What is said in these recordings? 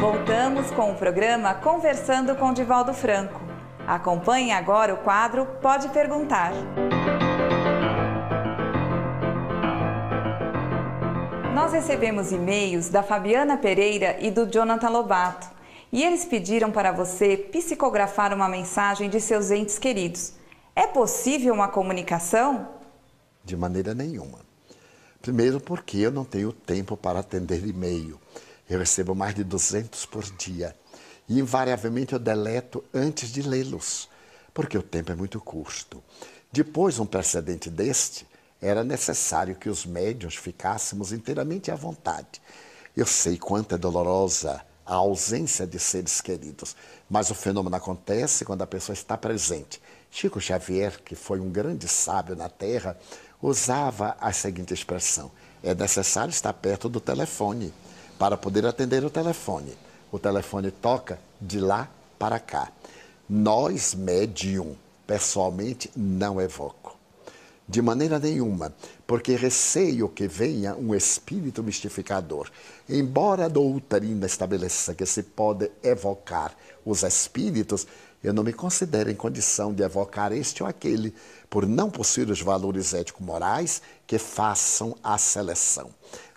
Voltamos com o programa Conversando com Divaldo Franco. Acompanhe agora o quadro Pode Perguntar. Nós recebemos e-mails da Fabiana Pereira e do Jonathan Lobato. E eles pediram para você psicografar uma mensagem de seus entes queridos. É possível uma comunicação? De maneira nenhuma. Primeiro porque eu não tenho tempo para atender e-mail. Eu recebo mais de 200 por dia. E invariavelmente eu deleto antes de lê-los, porque o tempo é muito curto. Depois de um precedente deste, era necessário que os médiuns ficássemos inteiramente à vontade. Eu sei quanto é dolorosa a ausência de seres queridos, mas o fenômeno acontece quando a pessoa está presente. Chico Xavier, que foi um grande sábio na Terra, usava a seguinte expressão: é necessário estar perto do telefone para poder atender o telefone. O telefone toca de lá para cá. Nós, médium, pessoalmente, não evoco. De maneira nenhuma, porque receio que venha um espírito mistificador. Embora a doutrina estabeleça que se pode evocar os espíritos, eu não me considero em condição de evocar este ou aquele, por não possuir os valores ético-morais que façam a seleção.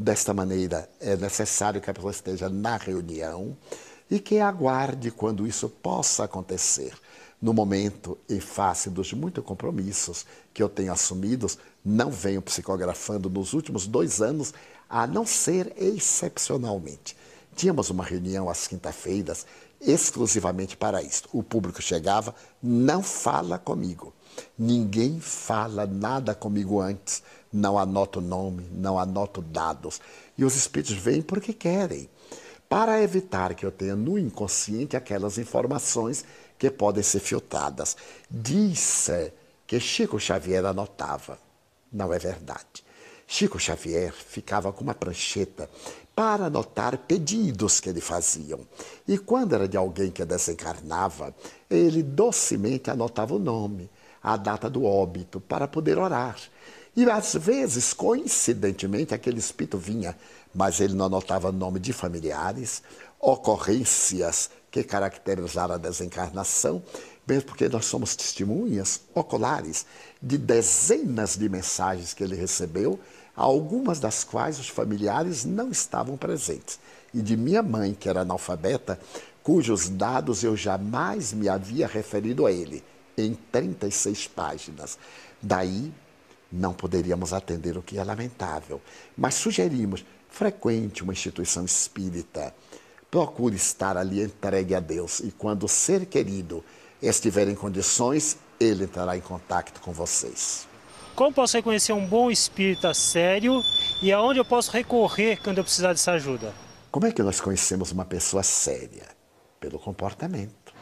Desta maneira, é necessário que a pessoa esteja na reunião e que aguarde quando isso possa acontecer. No momento, em face dos muitos compromissos que eu tenho assumidos, não venho psicografando nos últimos 2 anos, a não ser excepcionalmente. Tínhamos uma reunião às quinta-feiras, exclusivamente para isto. O público chegava, não fala comigo. Ninguém fala nada comigo antes. Não anoto nome, não anoto dados. E os espíritos vêm porque querem. Para evitar que eu tenha no inconsciente aquelas informações que podem ser filtradas. Diz-se que Chico Xavier anotava. Não é verdade. Chico Xavier ficava com uma prancheta para anotar pedidos que lhe faziam. E quando era de alguém que desencarnava, ele docemente anotava o nome, a data do óbito, para poder orar. E às vezes, coincidentemente, aquele espírito vinha, mas ele não anotava nome de familiares, ocorrências que caracterizaram a desencarnação, mesmo porque nós somos testemunhas oculares de dezenas de mensagens que ele recebeu, algumas das quais os familiares não estavam presentes. E de minha mãe, que era analfabeta, cujos dados eu jamais me havia referido a ele, em 36 páginas. Daí, não poderíamos atender, o que é lamentável. Mas sugerimos, frequente uma instituição espírita, procure estar ali entregue a Deus, e quando o ser querido estiver em condições, ele entrará em contato com vocês. Como posso reconhecer um bom espírita sério e aonde eu posso recorrer quando eu precisar dessa ajuda? Como é que nós conhecemos uma pessoa séria? Pelo comportamento.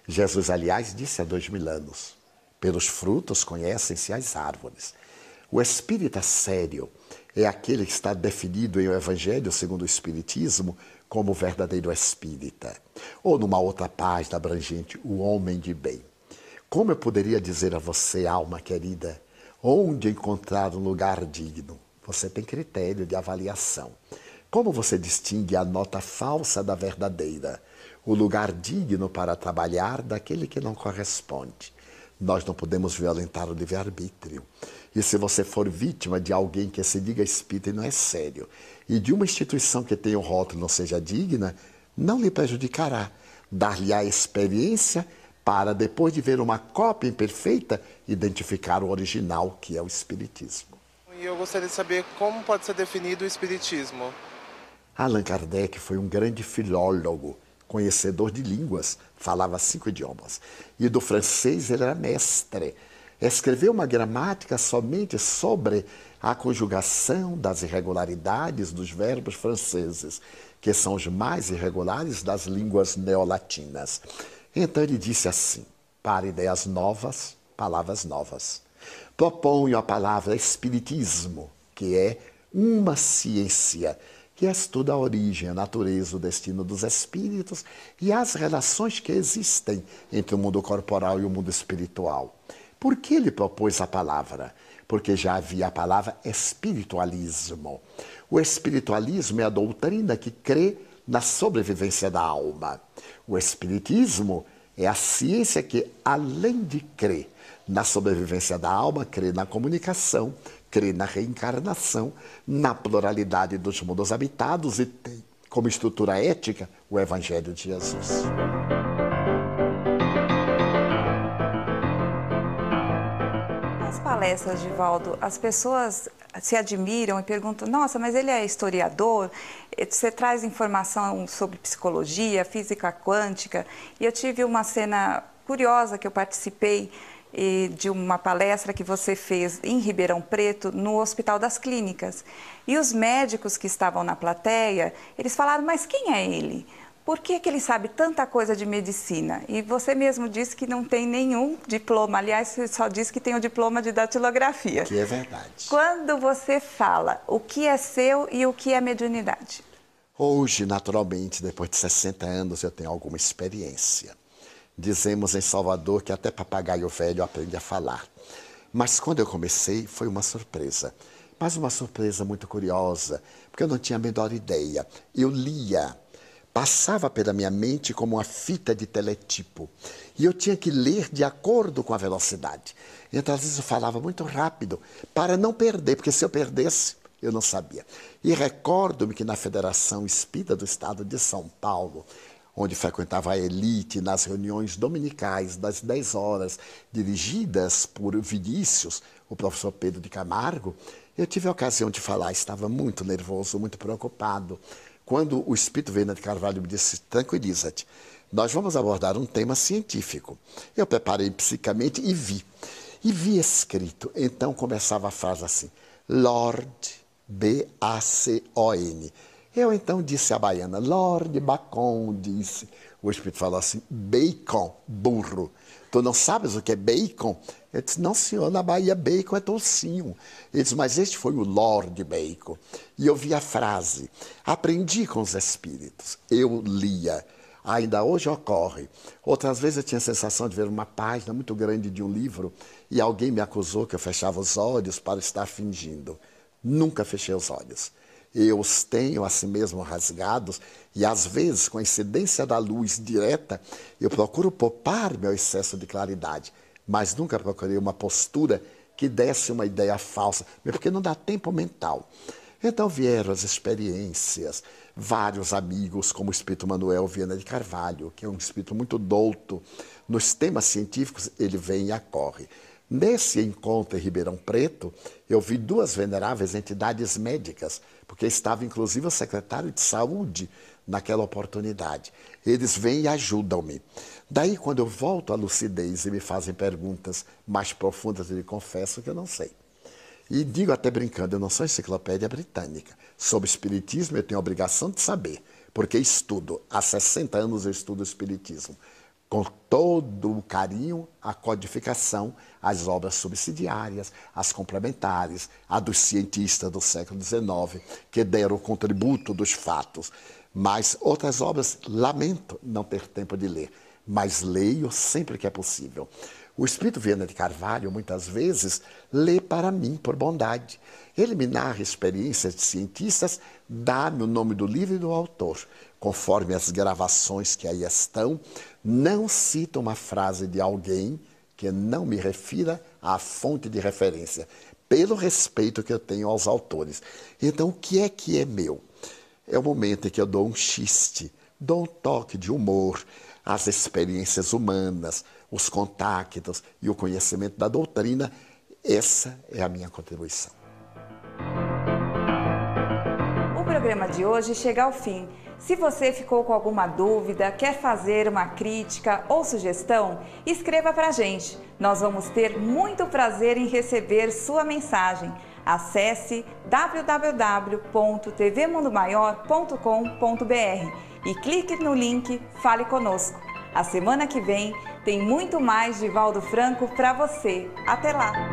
Jesus, aliás, disse há 2000 anos, pelos frutos conhecem-se as árvores. O espírita sério é aquele que está definido em o Evangelho segundo o Espiritismo como o verdadeiro espírita. Ou numa outra página abrangente, o homem de bem. Como eu poderia dizer a você, alma querida, onde encontrar um lugar digno? Você tem critério de avaliação. Como você distingue a nota falsa da verdadeira? O lugar digno para trabalhar daquele que não corresponde. Nós não podemos violentar o livre-arbítrio. E se você for vítima de alguém que se diga espírita e não é sério, e de uma instituição que tenha o rótulo não seja digna, não lhe prejudicará. Dar-lhe a experiência para, depois de ver uma cópia imperfeita, identificar o original, que é o espiritismo. E eu gostaria de saber como pode ser definido o espiritismo. Allan Kardec foi um grande filólogo, conhecedor de línguas, falava 5 idiomas. E do francês ele era mestre. Escreveu uma gramática somente sobre a conjugação das irregularidades dos verbos franceses, que são os mais irregulares das línguas neolatinas. Então ele disse assim: para ideias novas, palavras novas. Proponho a palavra espiritismo, que é uma ciência que estuda a origem, a natureza, o destino dos espíritos e as relações que existem entre o mundo corporal e o mundo espiritual. Por que ele propôs a palavra? Porque já havia a palavra espiritualismo. O espiritualismo é a doutrina que crê na sobrevivência da alma. O Espiritismo é a ciência que, além de crer na sobrevivência da alma, crê na comunicação, crê na reencarnação, na pluralidade dos mundos habitados e tem como estrutura ética o Evangelho de Jesus. Nas palestras, Divaldo, as pessoas se admiram e perguntam: nossa, mas ele é historiador? Você traz informação sobre psicologia, física quântica? E eu tive uma cena curiosa que eu participei de uma palestra que você fez em Ribeirão Preto, no Hospital das Clínicas. E os médicos que estavam na plateia, eles falaram: mas quem é ele? Por que ele sabe tanta coisa de medicina? E você mesmo disse que não tem nenhum diploma. Aliás, você só disse que tem o diploma de datilografia. Que é verdade. Quando você fala o que é seu e o que é mediunidade? Hoje, naturalmente, depois de 60 anos, eu tenho alguma experiência. Dizemos em Salvador que até papagaio velho aprende a falar. Mas quando eu comecei, foi uma surpresa. Mas uma surpresa muito curiosa, porque eu não tinha a menor ideia. Eu lia. Passava pela minha mente como uma fita de teletipo. E eu tinha que ler de acordo com a velocidade. Então, às vezes, eu falava muito rápido para não perder, porque se eu perdesse, eu não sabia. E recordo-me que na Federação Espírita do Estado de São Paulo, onde frequentava a elite nas reuniões dominicais das 10 horas, dirigidas por Vinícius, o professor Pedro de Camargo, eu tive a ocasião de falar, estava muito nervoso, muito preocupado. Quando o Espírito Viana de Carvalho me disse: tranquiliza-te, nós vamos abordar um tema científico. Eu preparei psicamente e vi escrito. Então começava a frase assim: Lord, B-A-C-O-N. Eu então disse à baiana: Lord Bacon, disse. O Espírito falou assim: bacon, burro. Tu não sabes o que é bacon? Eu disse: não, senhor, na Bahia bacon é toucinho. Ele disse: mas este foi o Lord Bacon. E eu vi a frase. Aprendi com os espíritos. Eu lia. Ainda hoje ocorre. Outras vezes eu tinha a sensação de ver uma página muito grande de um livro e alguém me acusou que eu fechava os olhos para estar fingindo. Nunca fechei os olhos. Eu os tenho assim mesmo rasgados e às vezes, com a incidência da luz direta, eu procuro poupar meu excesso de claridade, mas nunca procurei uma postura que desse uma ideia falsa, porque não dá tempo mental. Então vieram as experiências, vários amigos, como o Espírito Manuel Viana de Carvalho, que é um espírito muito douto nos temas científicos, ele vem e acorre. Nesse encontro em Ribeirão Preto, eu vi duas veneráveis entidades médicas, porque estava inclusive o secretário de saúde naquela oportunidade. Eles vêm e ajudam-me. Daí, quando eu volto à lucidez e me fazem perguntas mais profundas, eu lhe confesso que eu não sei. E digo até brincando, eu não sou enciclopédia britânica. Sobre espiritismo eu tenho a obrigação de saber, porque estudo. Há 60 anos eu estudo o espiritismo. Com todo o carinho, a codificação, as obras subsidiárias, as complementares, a dos cientistas do século XIX, que deram o contributo dos fatos. Mas outras obras, lamento não ter tempo de ler, mas leio sempre que é possível. O Espírito Viana de Carvalho, muitas vezes, lê para mim por bondade. Ele me narra experiências de cientistas, dá-me o nome do livro e do autor. Conforme as gravações que aí estão, não cita uma frase de alguém que não me refira à fonte de referência, pelo respeito que eu tenho aos autores. Então, o que é meu? É o momento em que eu dou um xiste, dou um toque de humor, as experiências humanas, os contactos e o conhecimento da doutrina. Essa é a minha contribuição. O programa de hoje chega ao fim. Se você ficou com alguma dúvida, quer fazer uma crítica ou sugestão, escreva para a gente. Nós vamos ter muito prazer em receber sua mensagem. Acesse www.tvmundomaior.com.br e clique no link Fale Conosco. A semana que vem tem muito mais Divaldo Franco para você. Até lá!